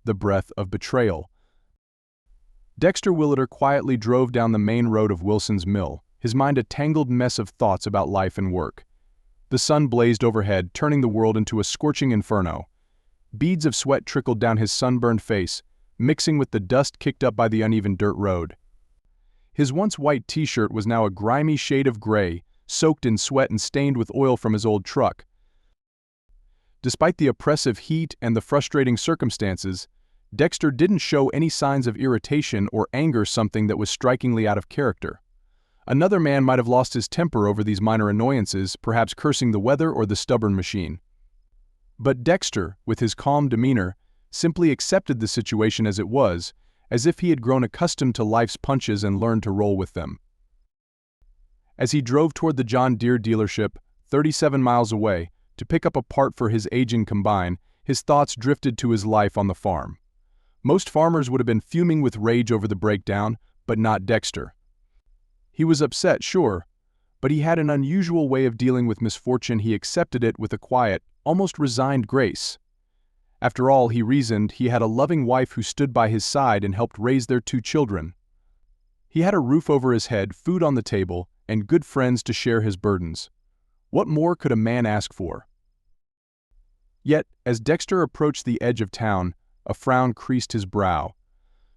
the breath of betrayal. Dexter Williter quietly drove down the main road of Wilson's Mill, his mind a tangled mess of thoughts about life and work. The sun blazed overhead, turning the world into a scorching inferno. Beads of sweat trickled down his sunburned face, mixing with the dust kicked up by the uneven dirt road. His once white t-shirt was now a grimy shade of gray, soaked in sweat and stained with oil from his old truck. Despite the oppressive heat and the frustrating circumstances, Dexter didn't show any signs of irritation or anger, something that was strikingly out of character. Another man might have lost his temper over these minor annoyances, perhaps cursing the weather or the stubborn machine. But Dexter, with his calm demeanor, simply accepted the situation as it was, as if he had grown accustomed to life's punches and learned to roll with them. As he drove toward the John Deere dealership, 37 miles away, to pick up a part for his aging combine, his thoughts drifted to his life on the farm. Most farmers would have been fuming with rage over the breakdown, but not Dexter. He was upset, sure, but he had an unusual way of dealing with misfortune. He accepted it with a quiet, almost resigned grace. After all, he reasoned, he had a loving wife who stood by his side and helped raise their 2 children. He had a roof over his head, food on the table, and good friends to share his burdens. What more could a man ask for? Yet, as Dexter approached the edge of town, a frown creased his brow.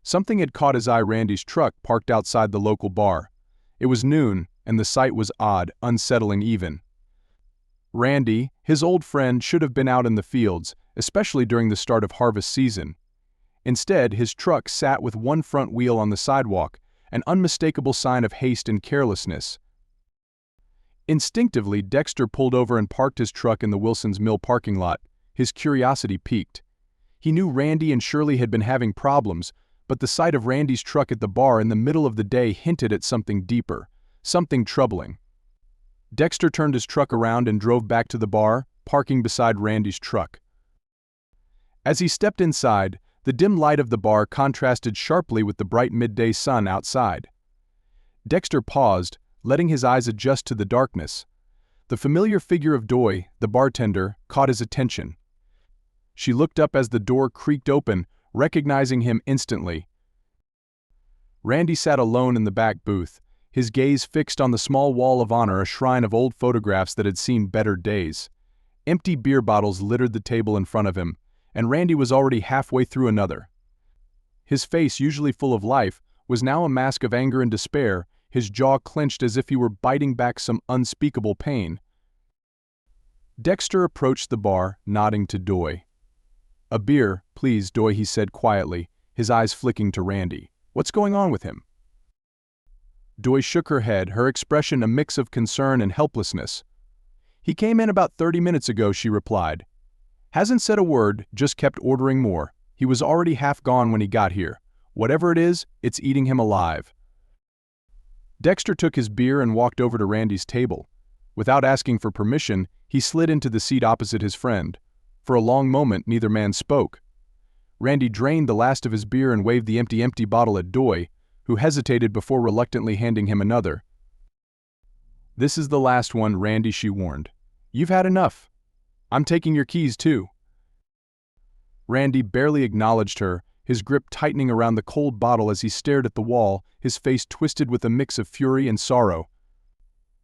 Something had caught his eye: Randy's truck parked outside the local bar. It was noon, and the sight was odd, unsettling even. Randy, his old friend, should have been out in the fields, especially during the start of harvest season. Instead, his truck sat with one front wheel on the sidewalk, an unmistakable sign of haste and carelessness. Instinctively, Dexter pulled over and parked his truck in the Wilson's Mill parking lot, his curiosity piqued. He knew Randy and Shirley had been having problems, but the sight of Randy's truck at the bar in the middle of the day hinted at something deeper, something troubling. Dexter turned his truck around and drove back to the bar, parking beside Randy's truck. As he stepped inside, the dim light of the bar contrasted sharply with the bright midday sun outside. Dexter paused, letting his eyes adjust to the darkness. The familiar figure of Doy, the bartender, caught his attention. She looked up as the door creaked open, recognizing him instantly. Randy sat alone in the back booth, his gaze fixed on the small wall of honor, a shrine of old photographs that had seen better days. Empty beer bottles littered the table in front of him, and Randy was already halfway through another. His face, usually full of life, was now a mask of anger and despair, his jaw clenched as if he were biting back some unspeakable pain. Dexter approached the bar, nodding to Doy. "A beer, please, Doy," he said quietly, his eyes flicking to Randy. "What's going on with him?" Doy shook her head, her expression a mix of concern and helplessness. "He came in about 30 minutes ago," she replied. "Hasn't said a word, just kept ordering more. He was already half gone when he got here. Whatever it is, it's eating him alive." Dexter took his beer and walked over to Randy's table. Without asking for permission, he slid into the seat opposite his friend. For a long moment, neither man spoke. Randy drained the last of his beer and waved the empty bottle at Doy, who hesitated before reluctantly handing him another. "This is the last one, Randy," she warned. "You've had enough. I'm taking your keys, too." Randy barely acknowledged her, his grip tightening around the cold bottle as he stared at the wall, his face twisted with a mix of fury and sorrow.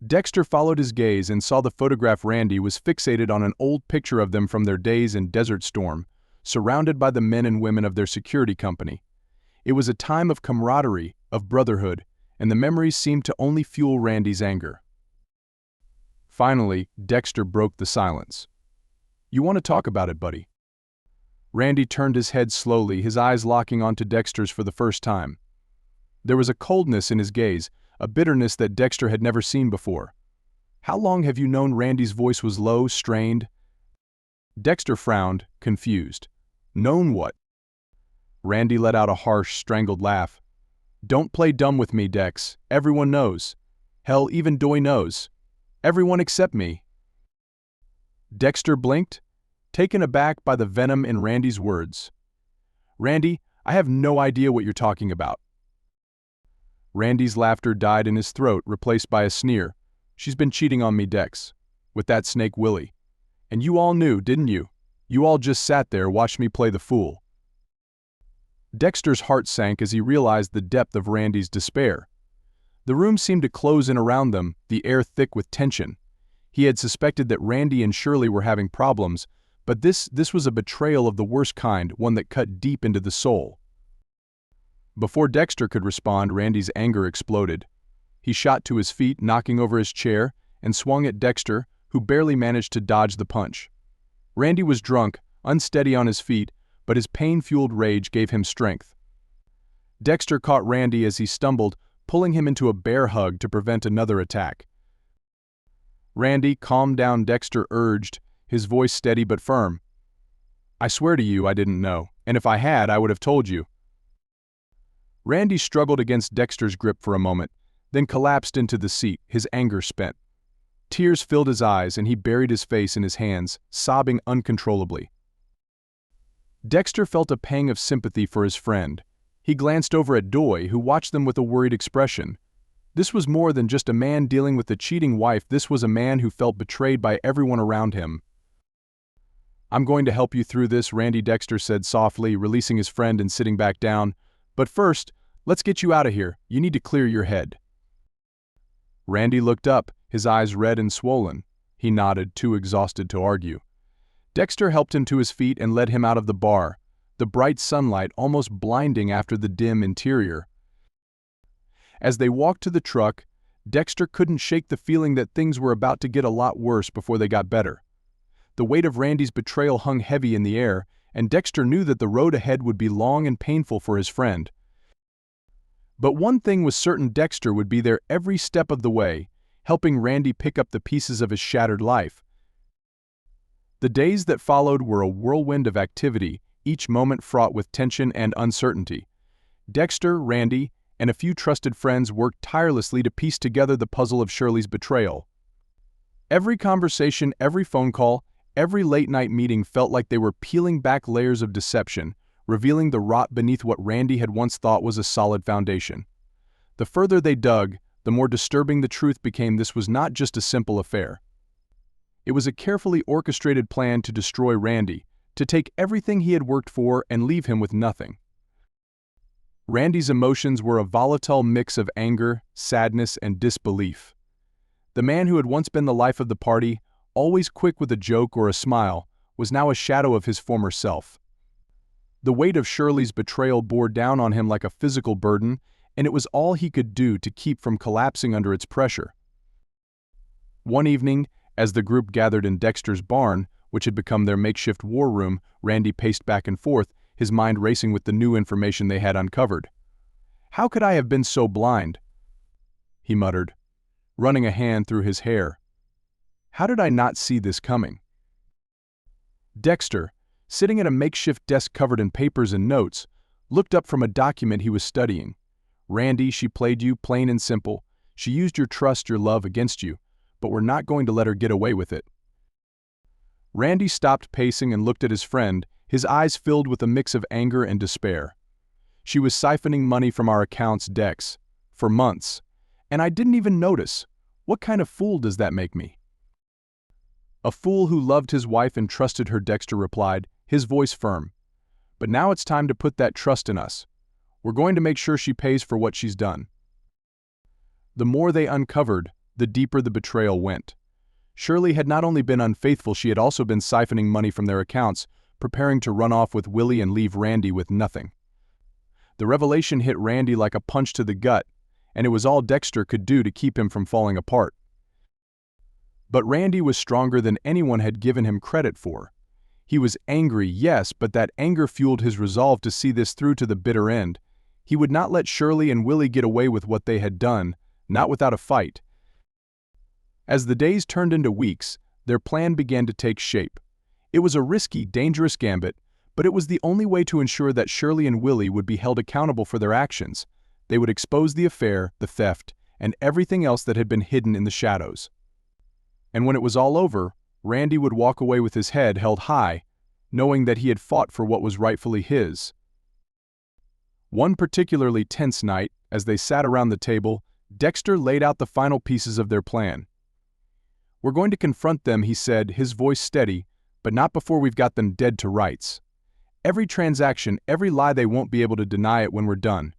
Dexter followed his gaze and saw the photograph. Randy was fixated on an old picture of them from their days in Desert Storm, surrounded by the men and women of their security company. It was a time of camaraderie, of brotherhood, and the memories seemed to only fuel Randy's anger. Finally, Dexter broke the silence. "You want to talk about it, buddy?" Randy turned his head slowly, his eyes locking onto Dexter's for the first time. There was a coldness in his gaze, a bitterness that Dexter had never seen before. "How long have you known?" Randy's voice was low, strained. Dexter frowned, confused. "Known what?" Randy let out a harsh, strangled laugh. "Don't play dumb with me, Dex. Everyone knows. Hell, even Doy knows. Everyone except me." Dexter blinked, taken aback by the venom in Randy's words. "Randy, I have no idea what you're talking about." Randy's laughter died in his throat, replaced by a sneer. "She's been cheating on me, Dex. With that snake Willie. And you all knew, didn't you? You all just sat there, watched me play the fool." Dexter's heart sank as he realized the depth of Randy's despair. The room seemed to close in around them, the air thick with tension. He had suspected that Randy and Shirley were having problems, but this was a betrayal of the worst kind, one that cut deep into the soul. Before Dexter could respond, Randy's anger exploded. He shot to his feet, knocking over his chair, and swung at Dexter, who barely managed to dodge the punch. Randy was drunk, unsteady on his feet, but his pain-fueled rage gave him strength. Dexter caught Randy as he stumbled, pulling him into a bear hug to prevent another attack. "Randy, calm down," Dexter urged, his voice steady but firm. "I swear to you I didn't know, and if I had, I would have told you." Randy struggled against Dexter's grip for a moment, then collapsed into the seat, his anger spent. Tears filled his eyes and he buried his face in his hands, sobbing uncontrollably. Dexter felt a pang of sympathy for his friend. He glanced over at Doy, who watched them with a worried expression. This was more than just a man dealing with a cheating wife, this was a man who felt betrayed by everyone around him. "I'm going to help you through this," Randy, Dexter said softly, releasing his friend and sitting back down. "But first, let's get you out of here. You need to clear your head." Randy looked up, his eyes red and swollen. He nodded, too exhausted to argue. Dexter helped him to his feet and led him out of the bar, the bright sunlight almost blinding after the dim interior. As they walked to the truck, Dexter couldn't shake the feeling that things were about to get a lot worse before they got better. The weight of Randy's betrayal hung heavy in the air, and Dexter knew that the road ahead would be long and painful for his friend. But one thing was certain: Dexter would be there every step of the way, helping Randy pick up the pieces of his shattered life. The days that followed were a whirlwind of activity, each moment fraught with tension and uncertainty. Dexter, Randy, and a few trusted friends worked tirelessly to piece together the puzzle of Shirley's betrayal. Every conversation, every phone call, every late-night meeting felt like they were peeling back layers of deception, revealing the rot beneath what Randy had once thought was a solid foundation. The further they dug, the more disturbing the truth became. This was not just a simple affair. It was a carefully orchestrated plan to destroy Randy, to take everything he had worked for and leave him with nothing. Randy's emotions were a volatile mix of anger, sadness, and disbelief. The man who had once been the life of the party, always quick with a joke or a smile, was now a shadow of his former self. The weight of Shirley's betrayal bore down on him like a physical burden, and it was all he could do to keep from collapsing under its pressure. One evening, as the group gathered in Dexter's barn, which had become their makeshift war room, Randy paced back and forth, his mind racing with the new information they had uncovered. "How could I have been so blind?" he muttered, running a hand through his hair. "How did I not see this coming?" Dexter, sitting at a makeshift desk covered in papers and notes, looked up from a document he was studying. "Randy, she played you, plain and simple. She used your trust, your love against you, but we're not going to let her get away with it." Randy stopped pacing and looked at his friend, his eyes filled with a mix of anger and despair. "She was siphoning money from our accounts, Dex, for months, and I didn't even notice. What kind of fool does that make me?" "A fool who loved his wife and trusted her," Dexter replied, his voice firm. "But now it's time to put that trust in us. We're going to make sure she pays for what she's done." The more they uncovered, the deeper the betrayal went. Shirley had not only been unfaithful, she had also been siphoning money from their accounts, preparing to run off with Willie and leave Randy with nothing. The revelation hit Randy like a punch to the gut, and it was all Dexter could do to keep him from falling apart. But Randy was stronger than anyone had given him credit for. He was angry, yes, but that anger fueled his resolve to see this through to the bitter end. He would not let Shirley and Willie get away with what they had done, not without a fight. As the days turned into weeks, their plan began to take shape. It was a risky, dangerous gambit, but it was the only way to ensure that Shirley and Willie would be held accountable for their actions. They would expose the affair, the theft, and everything else that had been hidden in the shadows. And when it was all over, Randy would walk away with his head held high, knowing that he had fought for what was rightfully his. One particularly tense night, as they sat around the table, Dexter laid out the final pieces of their plan. "We're going to confront them," he said, his voice steady, "but not before we've got them dead to rights. Every transaction, every lie, they won't be able to deny it when we're done."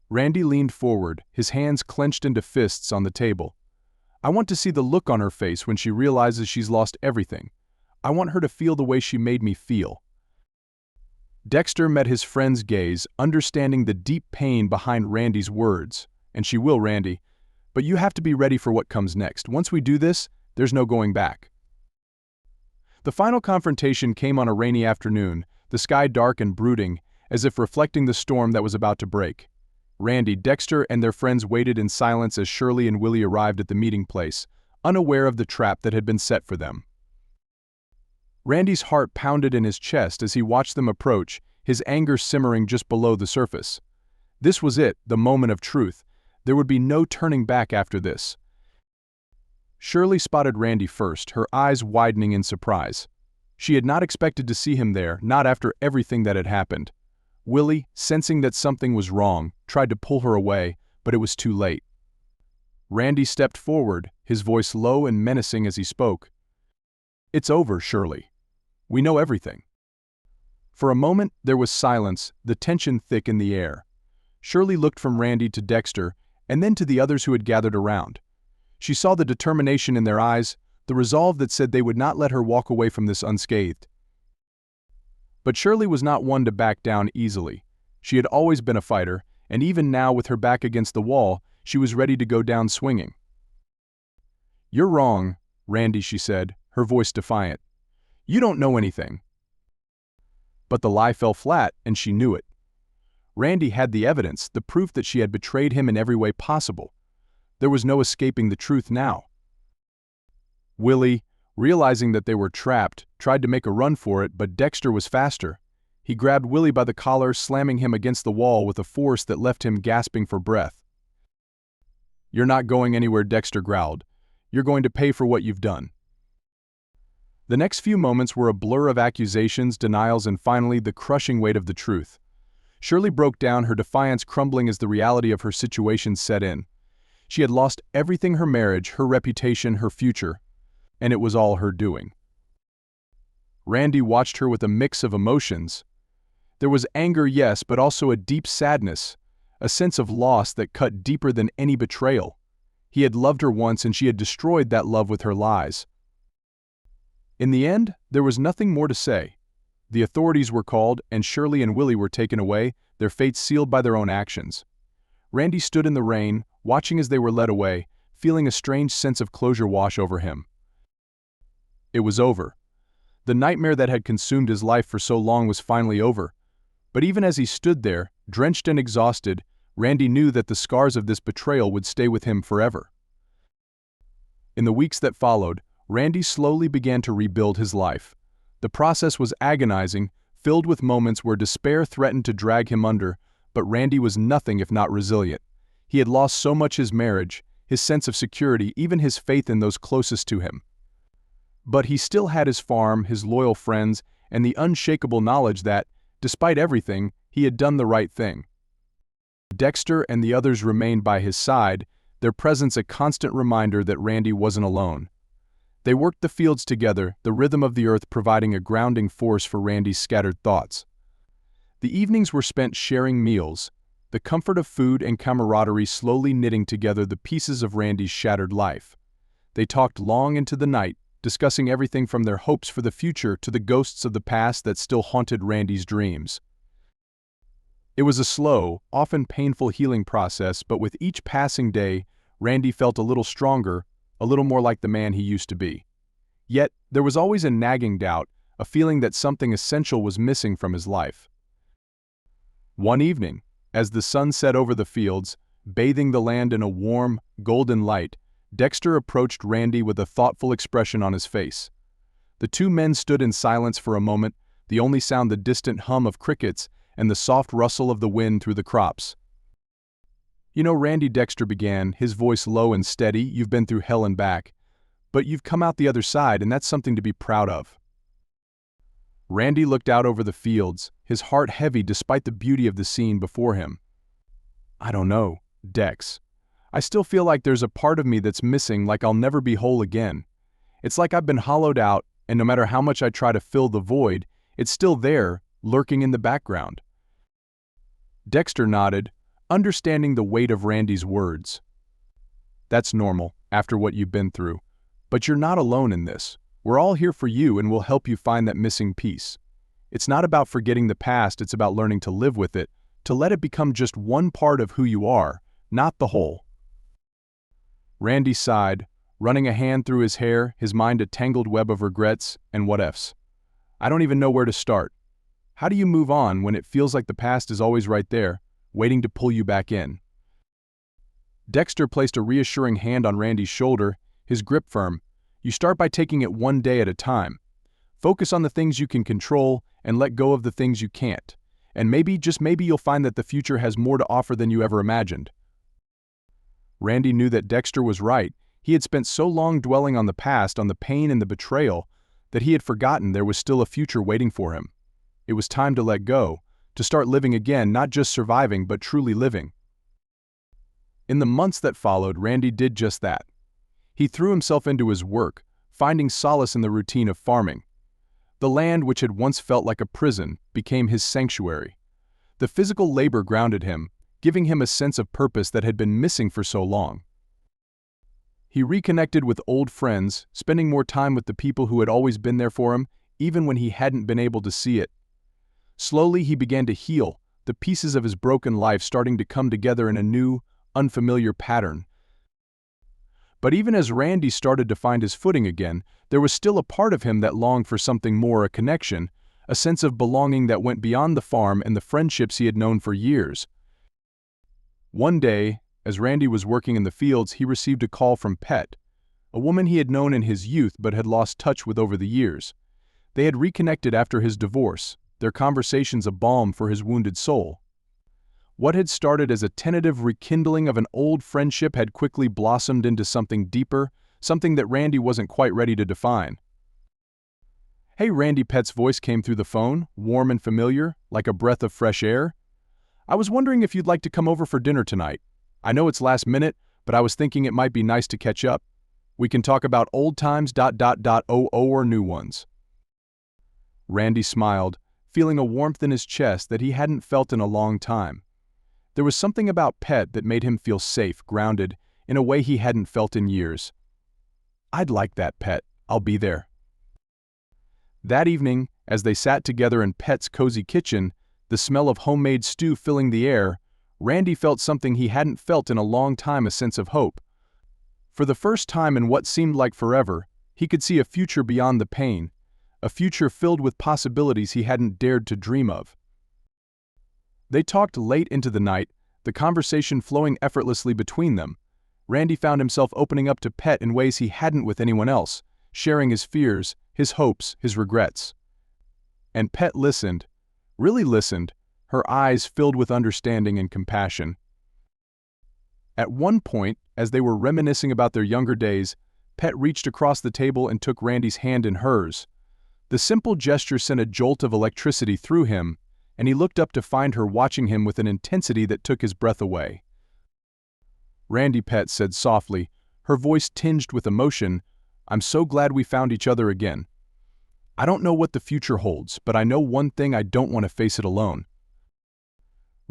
Randy leaned forward, his hands clenched into fists on the table. "I want to see the look on her face when she realizes she's lost everything. I want her to feel the way she made me feel." Dexter met his friend's gaze, understanding the deep pain behind Randy's words. "And she will, Randy. But you have to be ready for what comes next. Once we do this, there's no going back." The final confrontation came on a rainy afternoon, the sky dark and brooding, as if reflecting the storm that was about to break. Randy, Dexter, and their friends waited in silence as Shirley and Willie arrived at the meeting place, unaware of the trap that had been set for them. Randy's heart pounded in his chest as he watched them approach, his anger simmering just below the surface. This was it, the moment of truth. There would be no turning back after this. Shirley spotted Randy first, her eyes widening in surprise. She had not expected to see him there, not after everything that had happened. Willie, sensing that something was wrong, tried to pull her away, but it was too late. Randy stepped forward, his voice low and menacing as he spoke. "It's over, Shirley. We know everything." For a moment, there was silence, the tension thick in the air. Shirley looked from Randy to Dexter, and then to the others who had gathered around. She saw the determination in their eyes, the resolve that said they would not let her walk away from this unscathed. But Shirley was not one to back down easily. She had always been a fighter, and even now with her back against the wall, she was ready to go down swinging. "You're wrong, Randy," she said, her voice defiant. "You don't know anything." But the lie fell flat, and she knew it. Randy had the evidence, the proof that she had betrayed him in every way possible. There was no escaping the truth now. Willie, realizing that they were trapped, tried to make a run for it, but Dexter was faster. He grabbed Willie by the collar, slamming him against the wall with a force that left him gasping for breath. "You're not going anywhere," Dexter growled. "You're going to pay for what you've done." The next few moments were a blur of accusations, denials, and finally the crushing weight of the truth. Shirley broke down, her defiance crumbling as the reality of her situation set in. She had lost everything: her marriage, her reputation, her future. And it was all her doing. Randy watched her with a mix of emotions. There was anger, yes, but also a deep sadness, a sense of loss that cut deeper than any betrayal. He had loved her once, and she had destroyed that love with her lies. In the end, there was nothing more to say. The authorities were called, and Shirley and Willie were taken away, their fates sealed by their own actions. Randy stood in the rain, watching as they were led away, feeling a strange sense of closure wash over him. It was over. The nightmare that had consumed his life for so long was finally over. But even as he stood there, drenched and exhausted, Randy knew that the scars of this betrayal would stay with him forever. In the weeks that followed, Randy slowly began to rebuild his life. The process was agonizing, filled with moments where despair threatened to drag him under, but Randy was nothing if not resilient. He had lost so much: his marriage, his sense of security, even his faith in those closest to him. But he still had his farm, his loyal friends, and the unshakable knowledge that, despite everything, he had done the right thing. Dexter and the others remained by his side, their presence a constant reminder that Randy wasn't alone. They worked the fields together, the rhythm of the earth providing a grounding force for Randy's scattered thoughts. The evenings were spent sharing meals, the comfort of food and camaraderie slowly knitting together the pieces of Randy's shattered life. They talked long into the night, discussing everything from their hopes for the future to the ghosts of the past that still haunted Randy's dreams. It was a slow, often painful healing process, but with each passing day, Randy felt a little stronger, a little more like the man he used to be. Yet, there was always a nagging doubt, a feeling that something essential was missing from his life. One evening, as the sun set over the fields, bathing the land in a warm, golden light, Dexter approached Randy with a thoughtful expression on his face. The two men stood in silence for a moment, the only sound the distant hum of crickets and the soft rustle of the wind through the crops. "You know, Randy," Dexter began, his voice low and steady, "you've been through hell and back. But you've come out the other side, and that's something to be proud of." Randy looked out over the fields, his heart heavy despite the beauty of the scene before him. "I don't know, Dex. I still feel like there's a part of me that's missing, like I'll never be whole again. It's like I've been hollowed out, and no matter how much I try to fill the void, It's still there, lurking in the background. Dexter nodded, understanding the weight of Randy's words. That's normal, after what you've been through. But you're not alone in this. We're all here for you and we'll help you find that missing piece. It's not about forgetting the past, it's about learning to live with it, to let it become just one part of who you are, not the whole. Randy sighed, running a hand through his hair, his mind a tangled web of regrets and what-ifs. I don't even know where to start. How do you move on when it feels like the past is always right there, waiting to pull you back in? Dexter placed a reassuring hand on Randy's shoulder, his grip firm. You start by taking it one day at a time. Focus on the things you can control and let go of the things you can't. And maybe, just maybe, you'll find that the future has more to offer than you ever imagined. Randy knew that Dexter was right. He had spent so long dwelling on the past, on the pain and the betrayal, that he had forgotten there was still a future waiting for him. It was time to let go, to start living again, not just surviving but truly living. In the months that followed, Randy did just that. He threw himself into his work, finding solace in the routine of farming. The land, which had once felt like a prison, became his sanctuary. The physical labor grounded him, giving him a sense of purpose that had been missing for so long. He reconnected with old friends, spending more time with the people who had always been there for him, even when he hadn't been able to see it. Slowly he began to heal, the pieces of his broken life starting to come together in a new, unfamiliar pattern. But even as Randy started to find his footing again, there was still a part of him that longed for something more, a connection, a sense of belonging that went beyond the farm and the friendships he had known for years. One day, as Randy was working in the fields, he received a call from Pet, a woman he had known in his youth but had lost touch with over the years. They had reconnected after his divorce, their conversations a balm for his wounded soul. What had started as a tentative rekindling of an old friendship had quickly blossomed into something deeper, something that Randy wasn't quite ready to define. "Hey Randy," Pet's voice came through the phone, warm and familiar, like a breath of fresh air. "I was wondering if you'd like to come over for dinner tonight. I know it's last minute, but I was thinking it might be nice to catch up. We can talk about old times ... or new ones." Randy smiled, feeling a warmth in his chest that he hadn't felt in a long time. There was something about Pet that made him feel safe, grounded, in a way he hadn't felt in years. "I'd like that, Pet. I'll be there." That evening, as they sat together in Pet's cozy kitchen, the smell of homemade stew filling the air, Randy felt something he hadn't felt in a long time, a sense of hope. For the first time in what seemed like forever, he could see a future beyond the pain, a future filled with possibilities he hadn't dared to dream of. They talked late into the night, the conversation flowing effortlessly between them. Randy found himself opening up to Pet in ways he hadn't with anyone else, sharing his fears, his hopes, his regrets. And Pet listened, really listened, her eyes filled with understanding and compassion. At one point, as they were reminiscing about their younger days, Pet reached across the table and took Randy's hand in hers. The simple gesture sent a jolt of electricity through him, and he looked up to find her watching him with an intensity that took his breath away. "Randy," Pet said softly, her voice tinged with emotion, "I'm so glad we found each other again. I don't know what the future holds, but I know one thing: I don't want to face it alone."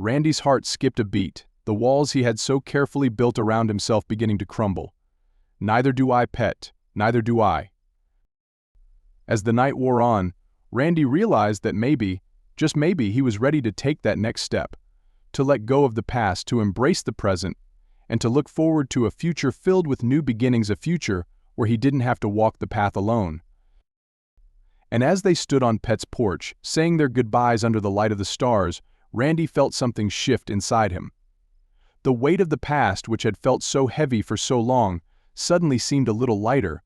Randy's heart skipped a beat, the walls he had so carefully built around himself beginning to crumble. "Neither do I, Pet, neither do I." As the night wore on, Randy realized that maybe, just maybe, he was ready to take that next step, to let go of the past, to embrace the present, and to look forward to a future filled with new beginnings, a future where he didn't have to walk the path alone. And as they stood on Pet's porch, saying their goodbyes under the light of the stars, Randy felt something shift inside him. The weight of the past, which had felt so heavy for so long, suddenly seemed a little lighter.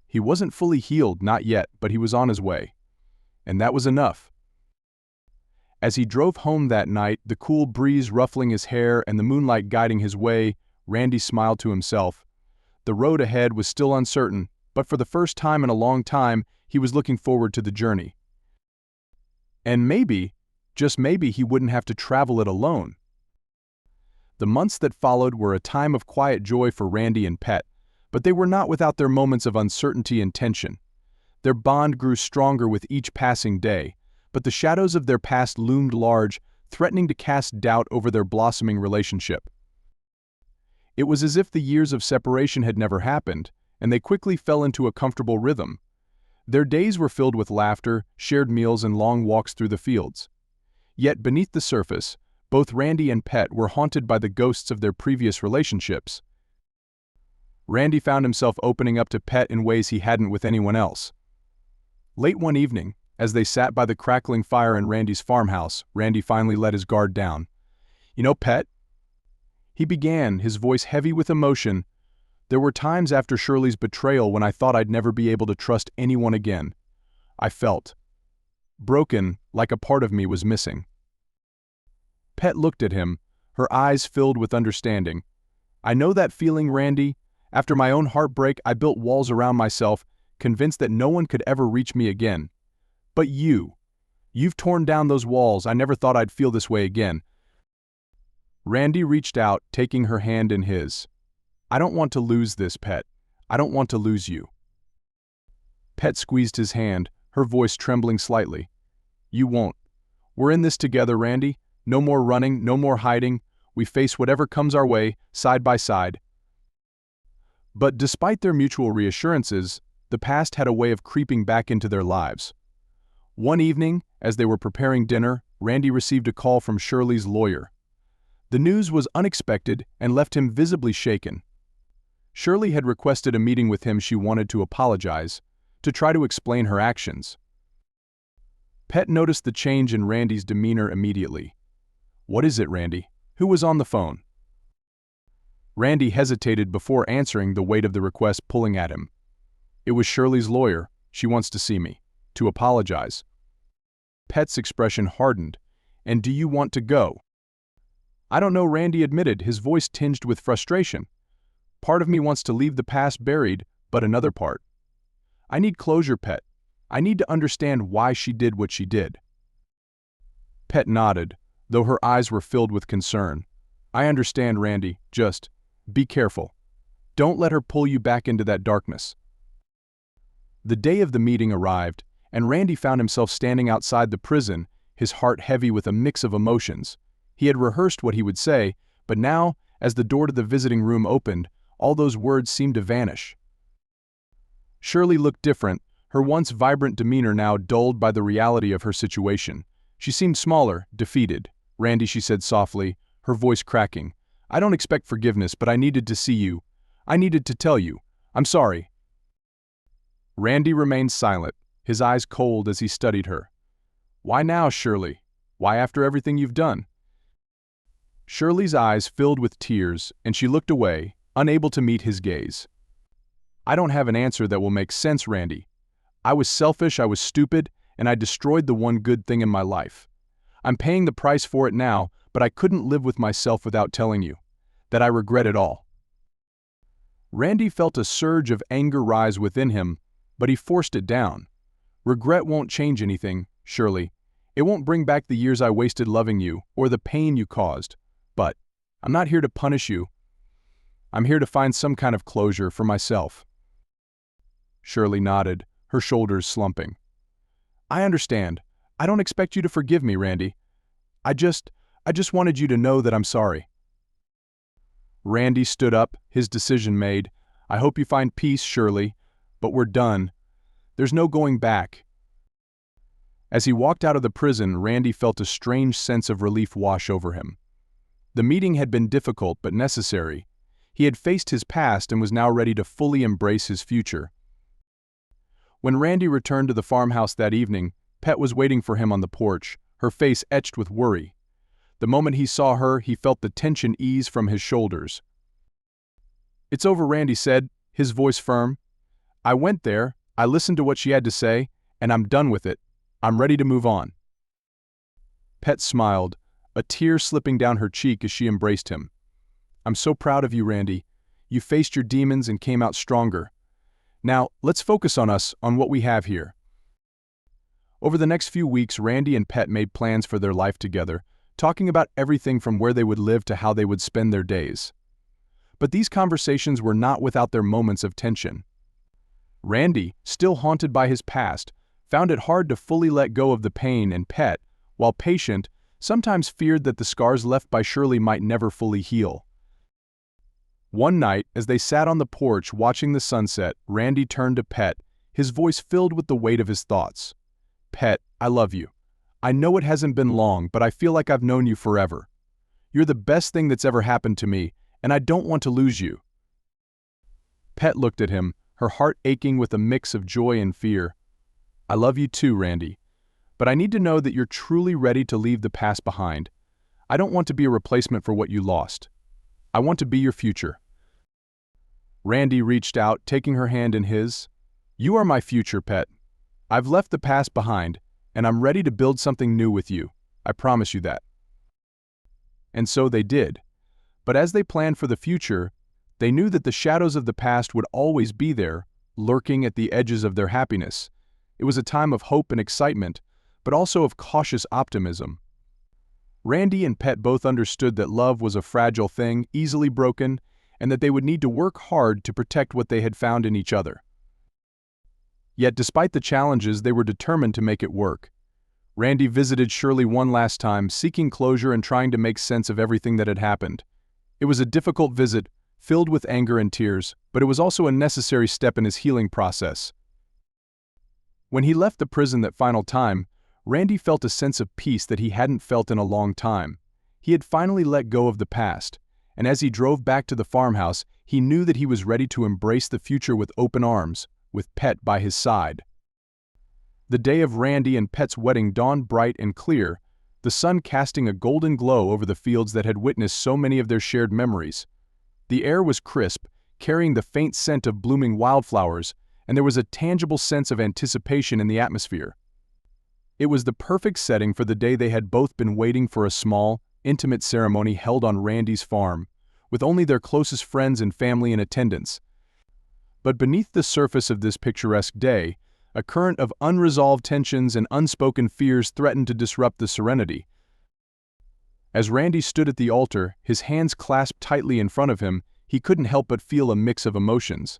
He wasn't fully healed, not yet, but he was on his way. And that was enough. As he drove home that night, the cool breeze ruffling his hair and the moonlight guiding his way, Randy smiled to himself. The road ahead was still uncertain, but for the first time in a long time, he was looking forward to the journey. And maybe, just maybe, he wouldn't have to travel it alone. The months that followed were a time of quiet joy for Randy and Pet, but they were not without their moments of uncertainty and tension. Their bond grew stronger with each passing day, but the shadows of their past loomed large, threatening to cast doubt over their blossoming relationship. It was as if the years of separation had never happened, and they quickly fell into a comfortable rhythm. Their days were filled with laughter, shared meals, and long walks through the fields. Yet beneath the surface, both Randy and Pet were haunted by the ghosts of their previous relationships. Randy found himself opening up to Pet in ways he hadn't with anyone else. Late one evening, as they sat by the crackling fire in Randy's farmhouse, Randy finally let his guard down. "You know, Pet," he began, his voice heavy with emotion, "there were times after Shirley's betrayal when I thought I'd never be able to trust anyone again. I felt broken, like a part of me was missing." Pet looked at him, her eyes filled with understanding. "I know that feeling, Randy. After my own heartbreak, I built walls around myself, convinced that no one could ever reach me again. But you've torn down those walls. I never thought I'd feel this way again." Randy reached out, taking her hand in his. "I don't want to lose this, Pet. I don't want to lose you." Pet squeezed his hand, her voice trembling slightly. "You won't. We're in this together, Randy. No more running, no more hiding. We face whatever comes our way, side by side." But despite their mutual reassurances, the past had a way of creeping back into their lives. One evening, as they were preparing dinner, Randy received a call from Shirley's lawyer. The news was unexpected and left him visibly shaken. Shirley had requested a meeting with him. She wanted to apologize, to try to explain her actions. Pet noticed the change in Randy's demeanor immediately. "What is it, Randy? Who was on the phone?" Randy hesitated before answering, the weight of the request pulling at him. "It was Shirley's lawyer. She wants to see me. To apologize." Pet's expression hardened. "And do you want to go?" "I don't know," Randy admitted, his voice tinged with frustration. "Part of me wants to leave the past buried, but another part. I need closure, Pet. I need to understand why she did what she did." Pet nodded, though her eyes were filled with concern. "I understand, Randy. Just be careful. Don't let her pull you back into that darkness." The day of the meeting arrived, and Randy found himself standing outside the prison, his heart heavy with a mix of emotions. He had rehearsed what he would say, but now, as the door to the visiting room opened, all those words seemed to vanish. Shirley looked different, her once vibrant demeanor now dulled by the reality of her situation. She seemed smaller, defeated. "Randy," she said softly, her voice cracking, "I don't expect forgiveness, but I needed to see you. I needed to tell you. I'm sorry." Randy remained silent, his eyes cold as he studied her. "Why now, Shirley? Why after everything you've done?" Shirley's eyes filled with tears, and she looked away, unable to meet his gaze. "I don't have an answer that will make sense, Randy. I was selfish, I was stupid, and I destroyed the one good thing in my life. I'm paying the price for it now, but I couldn't live with myself without telling you that I regret it all." Randy felt a surge of anger rise within him, but he forced it down. "Regret won't change anything, Shirley. It won't bring back the years I wasted loving you, or the pain you caused. But I'm not here to punish you. I'm here to find some kind of closure for myself." Shirley nodded, her shoulders slumping. "I understand. I don't expect you to forgive me, Randy. I just wanted you to know that I'm sorry." Randy stood up, his decision made. "I hope you find peace, Shirley, but we're done. There's no going back." As he walked out of the prison, Randy felt a strange sense of relief wash over him. The meeting had been difficult but necessary. He had faced his past and was now ready to fully embrace his future. When Randy returned to the farmhouse that evening, Pet was waiting for him on the porch, her face etched with worry. The moment he saw her, he felt the tension ease from his shoulders. "It's over," Randy said, his voice firm. "I went there, I listened to what she had to say, and I'm done with it. I'm ready to move on." Pet smiled, a tear slipping down her cheek as she embraced him. "I'm so proud of you, Randy. You faced your demons and came out stronger. Now, let's focus on us, on what we have here." Over the next few weeks, Randy and Pet made plans for their life together, talking about everything from where they would live to how they would spend their days. But these conversations were not without their moments of tension. Randy, still haunted by his past, found it hard to fully let go of the pain, and Pet, while patient, sometimes feared that the scars left by Shirley might never fully heal. One night, as they sat on the porch watching the sunset, Randy turned to Pet, his voice filled with the weight of his thoughts. "Pet, I love you. I know it hasn't been long, but I feel like I've known you forever. You're the best thing that's ever happened to me, and I don't want to lose you." Pet looked at him, her heart aching with a mix of joy and fear. "I love you too, Randy. But I need to know that you're truly ready to leave the past behind. I don't want to be a replacement for what you lost. I want to be your future." Randy reached out, taking her hand in his. "You are my future, Pet. I've left the past behind, and I'm ready to build something new with you. I promise you that." And so they did. But as they planned for the future, they knew that the shadows of the past would always be there, lurking at the edges of their happiness. It was a time of hope and excitement, but also of cautious optimism. Randy and Pet both understood that love was a fragile thing, easily broken, and that they would need to work hard to protect what they had found in each other. Yet despite the challenges, they were determined to make it work. Randy visited Shirley one last time, seeking closure and trying to make sense of everything that had happened. It was a difficult visit, filled with anger and tears, but it was also a necessary step in his healing process. When he left the prison that final time, Randy felt a sense of peace that he hadn't felt in a long time. He had finally let go of the past, and as he drove back to the farmhouse, he knew that he was ready to embrace the future with open arms, with Pet by his side. The day of Randy and Pet's wedding dawned bright and clear, the sun casting a golden glow over the fields that had witnessed so many of their shared memories. The air was crisp, carrying the faint scent of blooming wildflowers, and there was a tangible sense of anticipation in the atmosphere. It was the perfect setting for the day they had both been waiting for, a small, intimate ceremony held on Randy's farm, with only their closest friends and family in attendance. But beneath the surface of this picturesque day, a current of unresolved tensions and unspoken fears threatened to disrupt the serenity. As Randy stood at the altar, his hands clasped tightly in front of him, he couldn't help but feel a mix of emotions.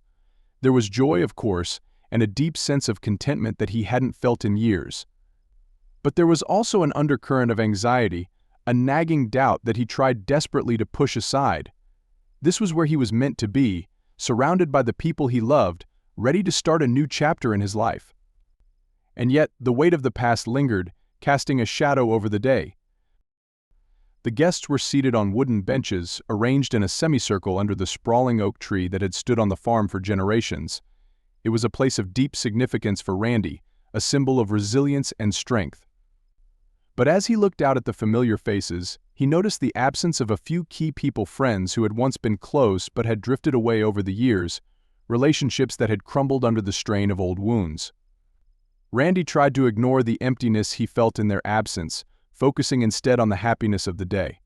There was joy, of course, and a deep sense of contentment that he hadn't felt in years. But there was also an undercurrent of anxiety, a nagging doubt that he tried desperately to push aside. This was where he was meant to be, surrounded by the people he loved, ready to start a new chapter in his life. And yet, the weight of the past lingered, casting a shadow over the day. The guests were seated on wooden benches, arranged in a semicircle under the sprawling oak tree that had stood on the farm for generations. It was a place of deep significance for Randy, a symbol of resilience and strength. But as he looked out at the familiar faces, he noticed the absence of a few key people, friends who had once been close but had drifted away over the years, relationships that had crumbled under the strain of old wounds. Randy tried to ignore the emptiness he felt in their absence, focusing instead on the happiness of the day.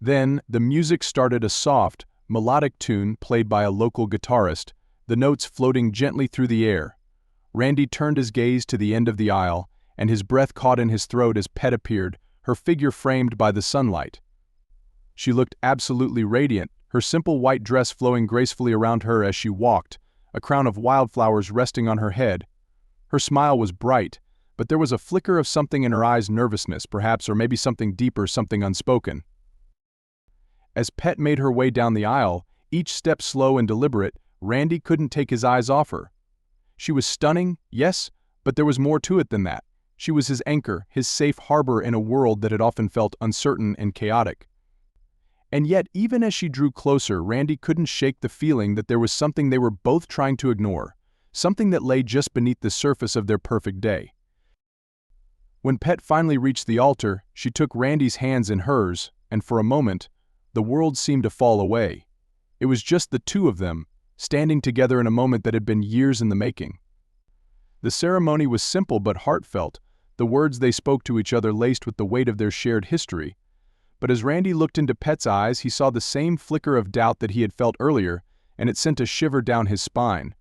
Then, the music started, a soft, melodic tune played by a local guitarist, the notes floating gently through the air. Randy turned his gaze to the end of the aisle, and his breath caught in his throat as Pet appeared, her figure framed by the sunlight. She looked absolutely radiant, her simple white dress flowing gracefully around her as she walked, a crown of wildflowers resting on her head. Her smile was bright, but there was a flicker of something in her eyes, nervousness perhaps, or maybe something deeper, something unspoken. As Pet made her way down the aisle, each step slow and deliberate, Randy couldn't take his eyes off her. She was stunning, yes, but there was more to it than that. She was his anchor, his safe harbor in a world that had often felt uncertain and chaotic. And yet, even as she drew closer, Randy couldn't shake the feeling that there was something they were both trying to ignore, something that lay just beneath the surface of their perfect day. When Pet finally reached the altar, she took Randy's hands in hers, and for a moment, the world seemed to fall away. It was just the two of them, standing together in a moment that had been years in the making. The ceremony was simple but heartfelt, the words they spoke to each other laced with the weight of their shared history. But as Randy looked into Pet's eyes, he saw the same flicker of doubt that he had felt earlier, and it sent a shiver down his spine.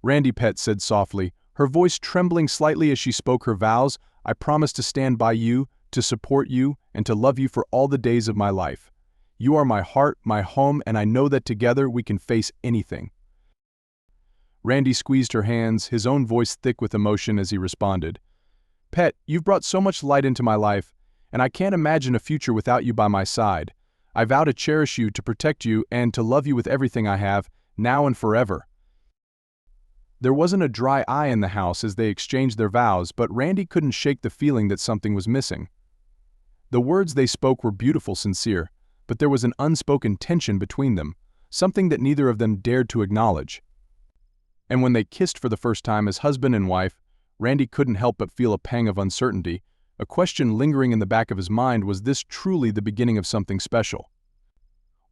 "Randy," Pet said softly, her voice trembling slightly as she spoke her vows, "I promise to stand by you, to support you, and to love you for all the days of my life. You are my heart, my home, and I know that together we can face anything." Randy squeezed her hands, his own voice thick with emotion as he responded. "Pet, you've brought so much light into my life, and I can't imagine a future without you by my side. I vow to cherish you, to protect you, and to love you with everything I have, now and forever." There wasn't a dry eye in the house as they exchanged their vows, but Randy couldn't shake the feeling that something was missing. The words they spoke were beautiful, sincere, but there was an unspoken tension between them, something that neither of them dared to acknowledge. And when they kissed for the first time as husband and wife, Randy couldn't help but feel a pang of uncertainty. A question lingering in the back of his mind: was this truly the beginning of something special?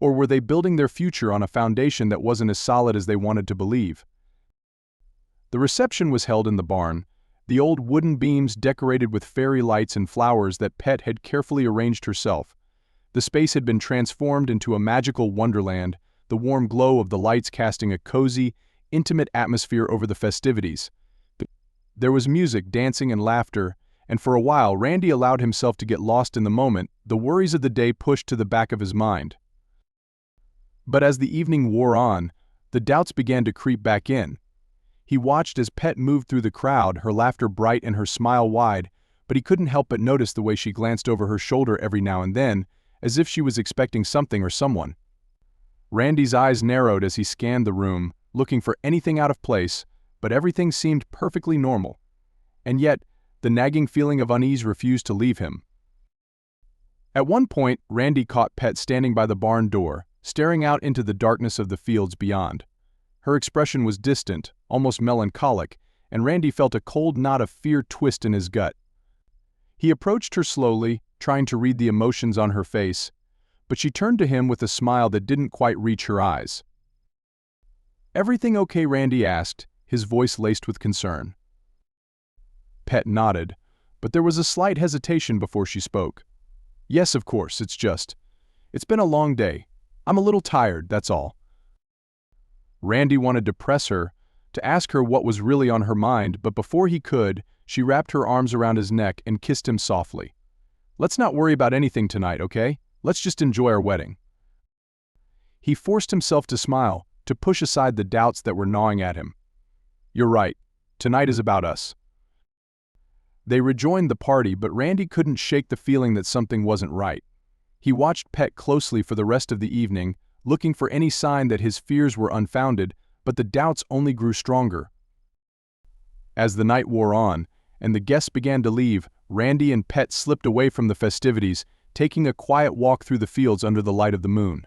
Or were they building their future on a foundation that wasn't as solid as they wanted to believe? The reception was held in the barn, the old wooden beams decorated with fairy lights and flowers that Pet had carefully arranged herself. The space had been transformed into a magical wonderland, the warm glow of the lights casting a cozy, intimate atmosphere over the festivities. There was music, dancing, and laughter, and for a while Randy allowed himself to get lost in the moment, the worries of the day pushed to the back of his mind. But as the evening wore on, the doubts began to creep back in. He watched as Pet moved through the crowd, her laughter bright and her smile wide, but he couldn't help but notice the way she glanced over her shoulder every now and then, as if she was expecting something or someone. Randy's eyes narrowed as he scanned the room, looking for anything out of place, but everything seemed perfectly normal. And yet, the nagging feeling of unease refused to leave him. At one point, Randy caught Pet standing by the barn door, staring out into the darkness of the fields beyond. Her expression was distant, almost melancholic, and Randy felt a cold knot of fear twist in his gut. He approached her slowly, trying to read the emotions on her face, but she turned to him with a smile that didn't quite reach her eyes. "Everything okay?" Randy asked, his voice laced with concern. Pet nodded, but there was a slight hesitation before she spoke. "Yes, of course, it's been a long day. I'm a little tired, that's all." Randy wanted to press her, to ask her what was really on her mind, but before he could, she wrapped her arms around his neck and kissed him softly. "Let's not worry about anything tonight, okay? Let's just enjoy our wedding." He forced himself to smile, to push aside the doubts that were gnawing at him. "You're right. Tonight is about us." They rejoined the party, but Randy couldn't shake the feeling that something wasn't right. He watched Pet closely for the rest of the evening, looking for any sign that his fears were unfounded, but the doubts only grew stronger. As the night wore on, and the guests began to leave, Randy and Pet slipped away from the festivities, taking a quiet walk through the fields under the light of the moon.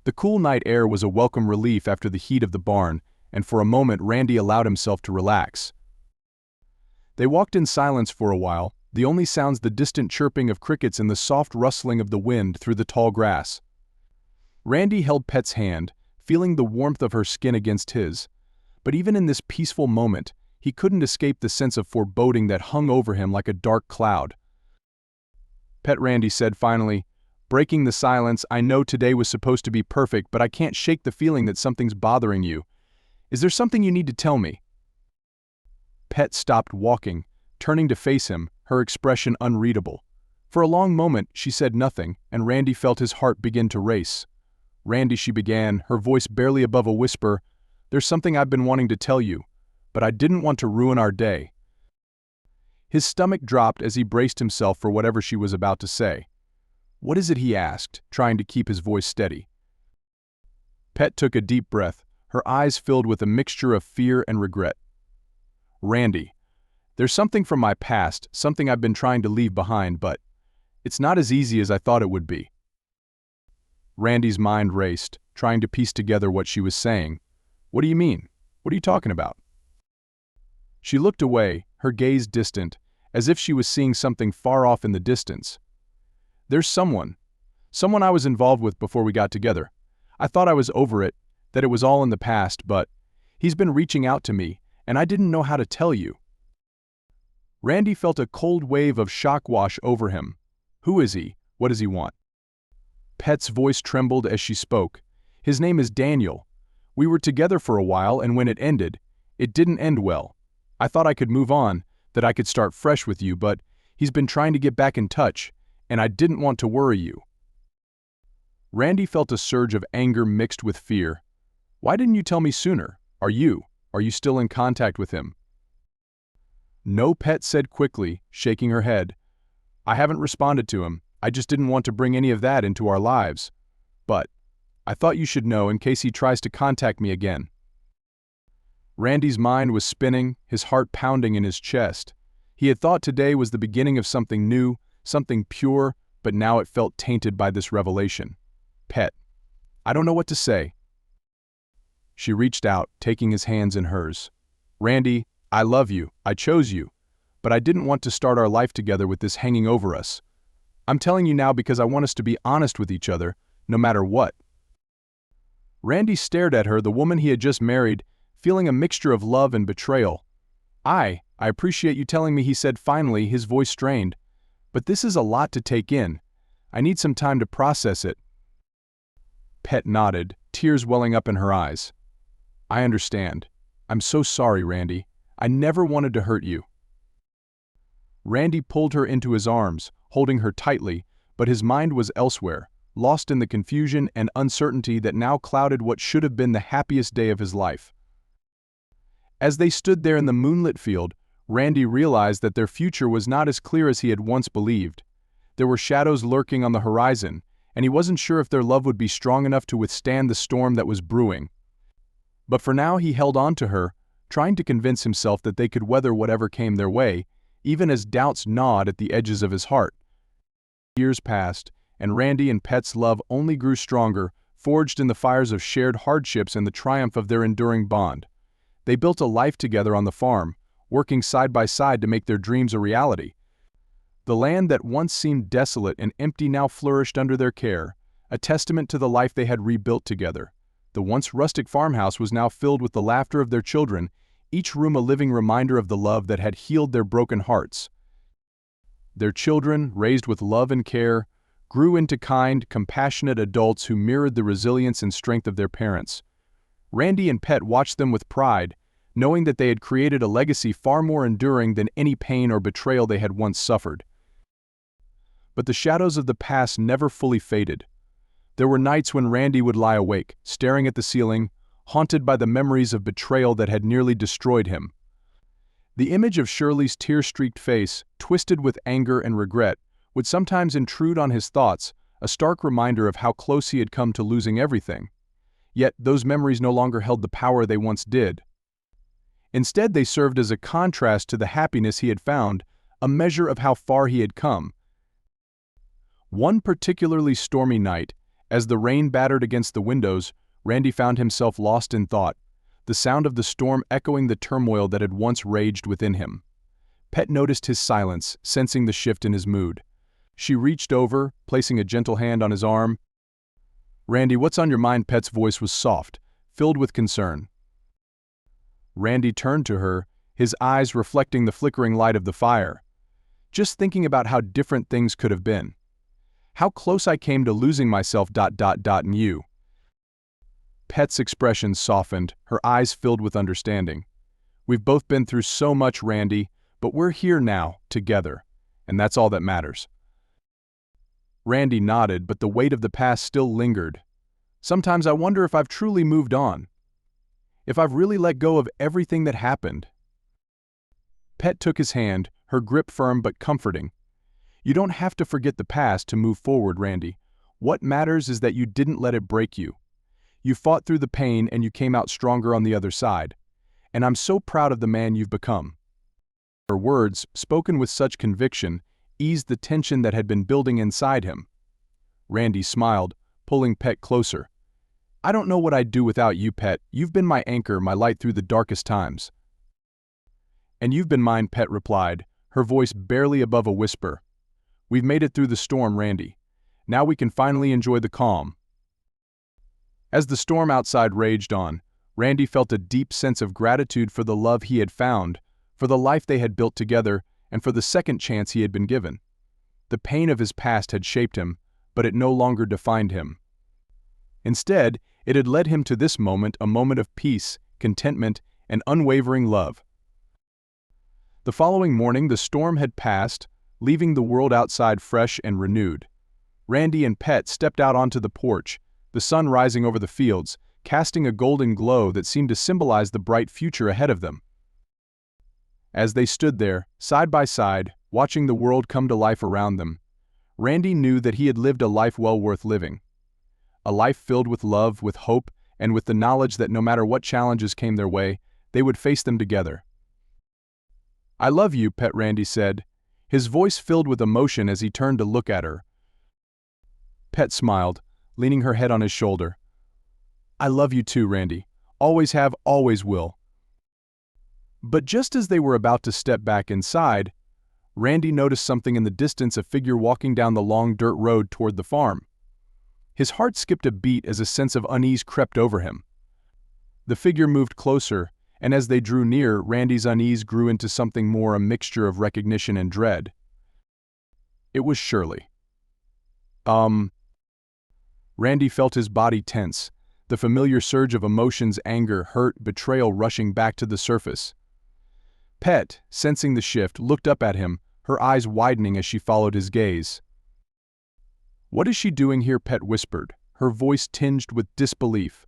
The cool night air was a welcome relief after the heat of the barn, and for a moment Randy allowed himself to relax. They walked in silence for a while, the only sounds the distant chirping of crickets and the soft rustling of the wind through the tall grass. Randy held Pet's hand, feeling the warmth of her skin against his, but even in this peaceful moment, he couldn't escape the sense of foreboding that hung over him like a dark cloud. "Pet," Randy said finally, breaking the silence, "I know today was supposed to be perfect, but I can't shake the feeling that something's bothering you. Is there something you need to tell me?" Pet stopped walking, turning to face him, her expression unreadable. For a long moment, she said nothing, and Randy felt his heart begin to race. "Randy," she began, her voice barely above a whisper, "there's something I've been wanting to tell you, but I didn't want to ruin our day." His stomach dropped as he braced himself for whatever she was about to say. "What is it?" he asked, trying to keep his voice steady. Pet took a deep breath, her eyes filled with a mixture of fear and regret. "Randy, there's something from my past, something I've been trying to leave behind, but it's not as easy as I thought it would be." Randy's mind raced, trying to piece together what she was saying. "What do you mean? What are you talking about?" She looked away, her gaze distant, as if she was seeing something far off in the distance. "There's someone I was involved with before we got together. I thought I was over it, that it was all in the past, but he's been reaching out to me, and I didn't know how to tell you." Randy felt a cold wave of shock wash over him. "Who is he? What does he want?" Pet's voice trembled as she spoke. "His name is Daniel. We were together for a while, and when it ended, it didn't end well. I thought I could move on, that I could start fresh with you, but he's been trying to get back in touch, and I didn't want to worry you." Randy felt a surge of anger mixed with fear. "Why didn't you tell me sooner? Are you Are you still in contact with him? No, Pet said quickly, shaking her head. I haven't responded to him. I just didn't want to bring any of that into our lives. But I thought you should know in case he tries to contact me again. Randy's mind was spinning, his heart pounding in his chest. He had thought today was the beginning of something new, something pure, but now it felt tainted by this revelation. Pet, I don't know what to say. She reached out, taking his hands in hers. Randy, I love you, I chose you, but I didn't want to start our life together with this hanging over us. I'm telling you now because I want us to be honest with each other, no matter what. Randy stared at her, the woman he had just married, feeling a mixture of love and betrayal. I appreciate you telling me, he said finally, his voice strained. But this is a lot to take in. I need some time to process it. Pet nodded, tears welling up in her eyes. I understand. I'm so sorry, Randy. I never wanted to hurt you. Randy pulled her into his arms, holding her tightly, but his mind was elsewhere, lost in the confusion and uncertainty that now clouded what should have been the happiest day of his life. As they stood there in the moonlit field, Randy realized that their future was not as clear as he had once believed. There were shadows lurking on the horizon, and he wasn't sure if their love would be strong enough to withstand the storm that was brewing. But for now he held on to her, trying to convince himself that they could weather whatever came their way, even as doubts gnawed at the edges of his heart. Years passed, and Randy and Pet's love only grew stronger, forged in the fires of shared hardships and the triumph of their enduring bond. They built a life together on the farm, working side by side to make their dreams a reality. The land that once seemed desolate and empty now flourished under their care, a testament to the life they had rebuilt together. The once rustic farmhouse was now filled with the laughter of their children, each room a living reminder of the love that had healed their broken hearts. Their children, raised with love and care, grew into kind, compassionate adults who mirrored the resilience and strength of their parents. Randy and Pet watched them with pride, knowing that they had created a legacy far more enduring than any pain or betrayal they had once suffered. But the shadows of the past never fully faded. There were nights when Randy would lie awake, staring at the ceiling, haunted by the memories of betrayal that had nearly destroyed him. The image of Shirley's tear-streaked face, twisted with anger and regret, would sometimes intrude on his thoughts, a stark reminder of how close he had come to losing everything. Yet those memories no longer held the power they once did. Instead, they served as a contrast to the happiness he had found, a measure of how far he had come. One particularly stormy night, as the rain battered against the windows, Randy found himself lost in thought, the sound of the storm echoing the turmoil that had once raged within him. Pet noticed his silence, sensing the shift in his mood. She reached over, placing a gentle hand on his arm. Randy, what's on your mind? Pet's voice was soft, filled with concern. Randy turned to her, his eyes reflecting the flickering light of the fire. Just thinking about how different things could have been. How close I came to losing myself. And you. Pet's expression softened, her eyes filled with understanding. We've both been through so much, Randy, but we're here now, together, and that's all that matters. Randy nodded, but the weight of the past still lingered. Sometimes I wonder if I've truly moved on. If I've really let go of everything that happened. Pet took his hand, her grip firm but comforting. You don't have to forget the past to move forward, Randy. What matters is that you didn't let it break you. You fought through the pain and you came out stronger on the other side. And I'm so proud of the man you've become. Her words, spoken with such conviction, eased the tension that had been building inside him. Randy smiled, pulling Pet closer. I don't know what I'd do without you, Pet. You've been my anchor, my light through the darkest times. And you've been mine, Pet replied, her voice barely above a whisper. We've made it through the storm, Randy. Now we can finally enjoy the calm. As the storm outside raged on, Randy felt a deep sense of gratitude for the love he had found, for the life they had built together, and for the second chance he had been given. The pain of his past had shaped him, but it no longer defined him. Instead, it had led him to this moment, a moment of peace, contentment, and unwavering love. The following morning, the storm had passed, leaving the world outside fresh and renewed. Randy and Pet stepped out onto the porch, the sun rising over the fields, casting a golden glow that seemed to symbolize the bright future ahead of them. As they stood there, side by side, watching the world come to life around them, Randy knew that he had lived a life well worth living. A life filled with love, with hope, and with the knowledge that no matter what challenges came their way, they would face them together. "I love you," Pet Randy said, his voice filled with emotion as he turned to look at her. Pet smiled, leaning her head on his shoulder. "I love you too, Randy. Always have, always will." But just as they were about to step back inside, Randy noticed something in the distance, a figure walking down the long dirt road toward the farm. His heart skipped a beat as a sense of unease crept over him. The figure moved closer, and as they drew near, Randy's unease grew into something more, a mixture of recognition and dread. It was Shirley. Randy felt his body tense, the familiar surge of emotions, anger, hurt, betrayal rushing back to the surface. Pet, sensing the shift, looked up at him, her eyes widening as she followed his gaze. "What is she doing here?" Pet whispered, her voice tinged with disbelief.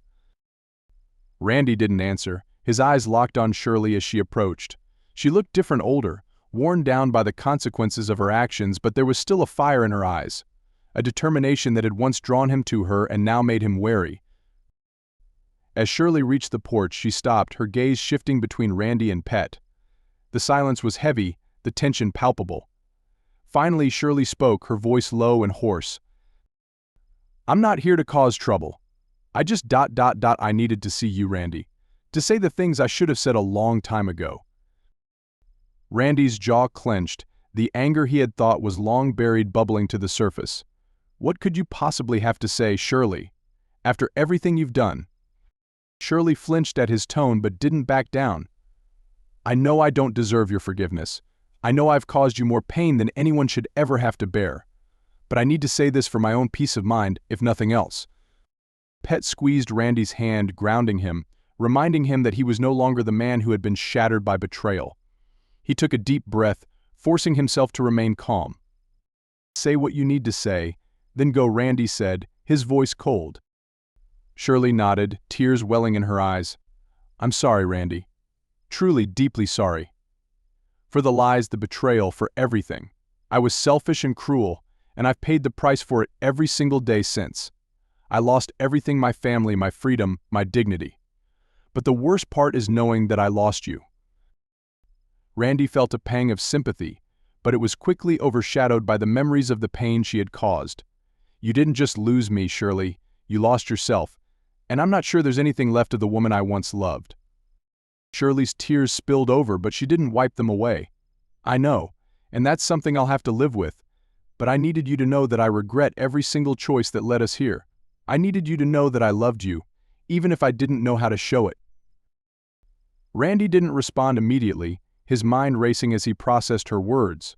Randy didn't answer, his eyes locked on Shirley as she approached. She looked different, older, worn down by the consequences of her actions, but there was still a fire in her eyes, a determination that had once drawn him to her and now made him wary. As Shirley reached the porch, she stopped, her gaze shifting between Randy and Pet. The silence was heavy, the tension palpable. Finally, Shirley spoke, her voice low and hoarse. "I'm not here to cause trouble. I just ... I needed to see you, Randy. To say the things I should have said a long time ago." Randy's jaw clenched, the anger he had thought was long buried bubbling to the surface. "What could you possibly have to say, Shirley? After everything you've done?" Shirley flinched at his tone but didn't back down. "I know I don't deserve your forgiveness. I know I've caused you more pain than anyone should ever have to bear. But I need to say this for my own peace of mind, if nothing else." Pet squeezed Randy's hand, grounding him, reminding him that he was no longer the man who had been shattered by betrayal. He took a deep breath, forcing himself to remain calm. "Say what you need to say, then go," Randy said, his voice cold. Shirley nodded, tears welling in her eyes. "I'm sorry, Randy. Truly, deeply sorry. For the lies, the betrayal, for everything. I was selfish and cruel, and I've paid the price for it every single day since. I lost everything, my family, my freedom, my dignity. But the worst part is knowing that I lost you." Randy felt a pang of sympathy, but it was quickly overshadowed by the memories of the pain she had caused. "You didn't just lose me, Shirley. You lost yourself, and I'm not sure there's anything left of the woman I once loved." Shirley's tears spilled over, but she didn't wipe them away. "I know, and that's something I'll have to live with. But I needed you to know that I regret every single choice that led us here. I needed you to know that I loved you, even if I didn't know how to show it." Randy didn't respond immediately, his mind racing as he processed her words.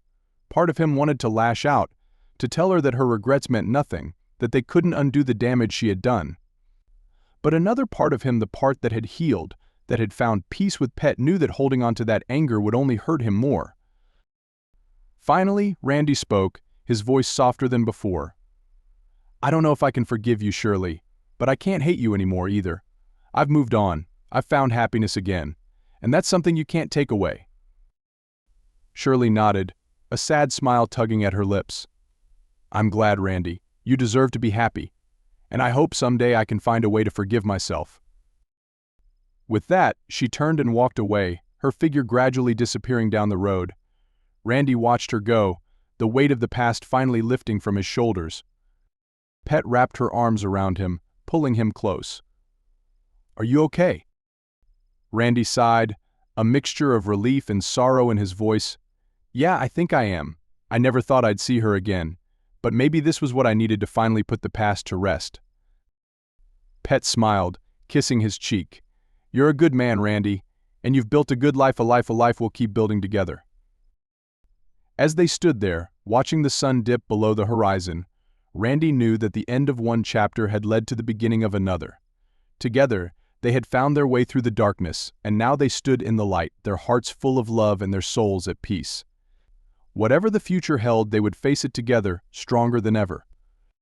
Part of him wanted to lash out, to tell her that her regrets meant nothing, that they couldn't undo the damage she had done. But another part of him, the part that had healed, that had found peace with Pet, knew that holding on to that anger would only hurt him more. Finally, Randy spoke, his voice softer than before. "I don't know if I can forgive you, Shirley, but I can't hate you anymore either. I've moved on, I've found happiness again, and that's something you can't take away." Shirley nodded, a sad smile tugging at her lips. "I'm glad, Randy. You deserve to be happy, and I hope someday I can find a way to forgive myself." With that, she turned and walked away, her figure gradually disappearing down the road. Randy watched her go, the weight of the past finally lifting from his shoulders. Pet wrapped her arms around him, pulling him close. "Are you okay?" Randy sighed, a mixture of relief and sorrow in his voice. "Yeah, I think I am. I never thought I'd see her again, but maybe this was what I needed to finally put the past to rest." Pet smiled, kissing his cheek. "You're a good man, Randy, and you've built a good life, a life we'll keep building together." As they stood there, watching the sun dip below the horizon, Randy knew that the end of one chapter had led to the beginning of another. Together, they had found their way through the darkness, and now they stood in the light, their hearts full of love and their souls at peace. Whatever the future held, they would face it together, stronger than ever.